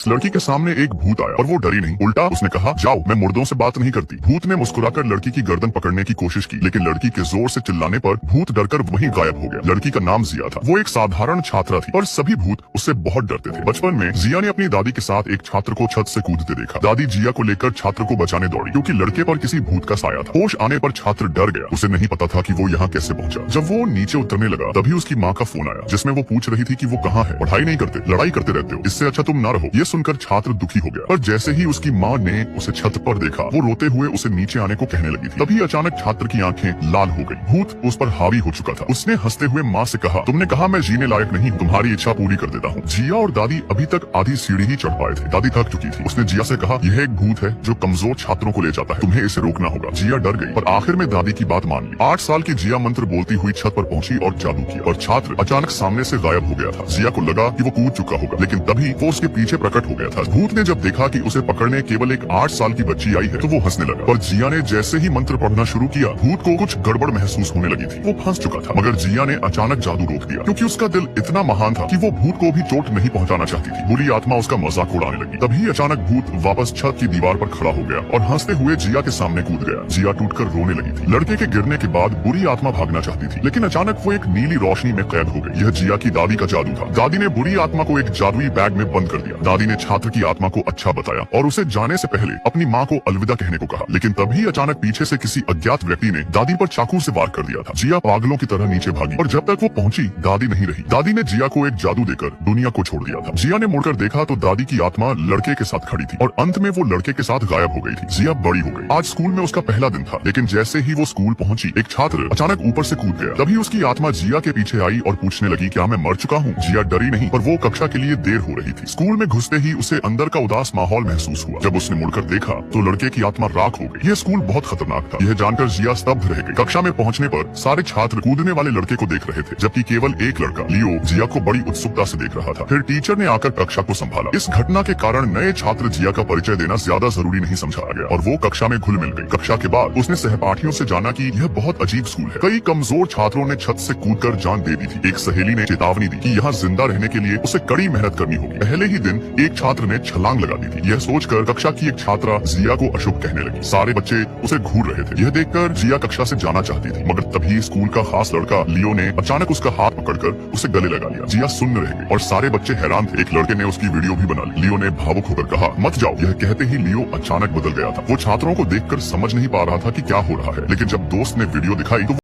लड़की के सामने एक भूत आया और वो डरी नहीं, उल्टा उसने कहा, जाओ, मैं मुर्दों से बात नहीं करती। भूत ने मुस्कुराकर लड़की की गर्दन पकड़ने की कोशिश की, लेकिन लड़की के जोर से चिल्लाने पर भूत डरकर वहीं गायब हो गया। लड़की का नाम जिया था। वो एक साधारण छात्रा थी और सभी भूत उससे बहुत डरते थे। बचपन में जिया ने अपनी दादी के साथ एक छात्र को छत से कूदते देखा। दादी जिया को लेकर छात्र को बचाने दौड़ी, क्योंकि लड़के पर किसी भूत का साया था। होश आने पर छात्र डर गया। उसे नहीं पता था कि वो यहाँ कैसे पहुंचा। जब वो नीचे उतरने लगा तभी उसकी माँ का फोन आया, जिसमें वो पूछ रही थी कि वो कहाँ है। पढ़ाई नहीं करते, लड़ाई करते रहते हो, इससे अच्छा तुम ना रहो। ये सुनकर छात्र दुखी हो गया, पर जैसे ही उसकी माँ ने उसे छत पर देखा, वो रोते हुए उसे नीचे आने को कहने लगी थी। तभी अचानक छात्र की आंखें लाल हो गई। भूत उस पर हावी हो चुका था। उसने हंसते हुए माँ से कहा, तुमने कहा मैं जीने लायक नहीं हूँ, तुम्हारी इच्छा पूरी कर देता हूँ। जिया और दादी अभी तक आधी सीढ़ी ही चढ़ पाए थे। दादी थक चुकी थी। उसने जिया से कहा, यह एक भूत है जो कमजोर छात्रों को ले जाता है, तुम्हें इसे रोकना होगा। जिया डर गई, पर आखिर में दादी की बात मान ली। 8 साल की जिया मंत्र बोलती हुई छत पर पहुंची और जादू किया, और छात्र अचानक सामने से गायब हो गया था। जिया को लगा कि वो कूद चुका होगा, लेकिन तभी वो उसके पीछे प्रकट हो गया था। भूत ने जब देखा कि उसे पकड़ने केवल एक 8 साल की बच्ची आई है, तो वो हंसने लगा। पर जिया ने जैसे ही मंत्र पढ़ना शुरू किया, भूत को कुछ गड़बड़ महसूस होने लगी थी। वो फंस चुका था, मगर जिया ने अचानक जादू रोक दिया, क्योंकि उसका दिल इतना महान था कि वो भूत को भी चोट नहीं पहुंचाना चाहती थी। बुरी आत्मा उसका मजाक उड़ाने लगी। तभी अचानक भूत वापस छत की दीवार पर खड़ा हो गया और हंसते हुए जिया के सामने कूद गया। जिया टूटकर रोने लगी थी। लड़के के गिरने के बाद बुरी आत्मा भागना चाहती थी, लेकिन अचानक वो एक नीली रोशनी में कैद हो गई। यह जिया की दादी का जादू था। दादी ने बुरी आत्मा को एक जादुई बैग में बंद कर दिया। दादी ने छात्र की आत्मा को अच्छा बताया और उसे जाने से पहले अपनी माँ को अलविदा कहने को कहा, लेकिन तभी अचानक पीछे से किसी अज्ञात व्यक्ति ने दादी पर चाकू से वार कर दिया था। जिया पागलों की तरह नीचे भागी और जब तक वो पहुंची, दादी नहीं रही। दादी ने जिया को एक जादू देकर दुनिया को छोड़ दिया था। जिया ने मुड़कर देखा तो दादी की आत्मा लड़के के साथ खड़ी थी और अंत में वो लड़के के साथ गायब हो गई थी। जिया बड़ी हो गई। आज स्कूल में उसका पहला दिन था, लेकिन जैसे ही वो स्कूल पहुंची, एक छात्र अचानक ऊपर से कूद गया। तभी उसकी आत्मा जिया के पीछे आई और पूछने लगी, क्या मैं मर चुका हूँ? जिया डरी नहीं, पर वो कक्षा के लिए देर हो रही थी। स्कूल में घुसते ही उसे अंदर का उदास माहौल महसूस हुआ। जब उसने मुड़कर देखा तो लड़के की आत्मा राख हो गई। यह स्कूल बहुत खतरनाक था। यह जानकर जिया स्तब्ध रह गई। कक्षा में पहुंचने पर सारे छात्र कूदने वाले लड़के को देख रहे थे, जबकि केवल एक लड़का लियो जिया को बड़ी उत्सुकता से देख रहा था। फिर टीचर ने आकर कक्षा को संभाला। इस घटना के कारण नए छात्र जिया का परिचय देना ज्यादा जरूरी नहीं समझा गया और वो कक्षा में घुल मिल गई। कक्षा के बाद उसने सहपाठियों से जाना कि यह बहुत अजीब स्कूल है। कई कमजोर छात्रों ने छत से कूदकर जान दे दी थी। एक सहेली ने चेतावनी दी कि यहाँ जिंदा रहने के लिए उसे कड़ी मेहनत करनी होगी। पहले ही दिन एक छात्र ने छलांग लगा दी थी। यह सोचकर कक्षा की एक छात्रा जिया को अशुभ कहने लगी। सारे बच्चे उसे घूर रहे थे। यह देखकर जिया कक्षा से जाना चाहती थी, मगर तभी स्कूल का खास लड़का लियो ने अचानक उसका हाथ पकड़कर उसे गले लगा लिया। जिया सुन्न रह गई और सारे बच्चे हैरान थे। एक लड़के ने उसकी वीडियो भी बना ली। लियो ने भावुक होकर कहा, मत जाओ। यह कहते ही लियो अचानक बदल गया था। वो छात्रों को देखकर समझ नहीं पा रहा था कि क्या हो रहा है, लेकिन जब दोस्त ने वीडियो दिखाई तो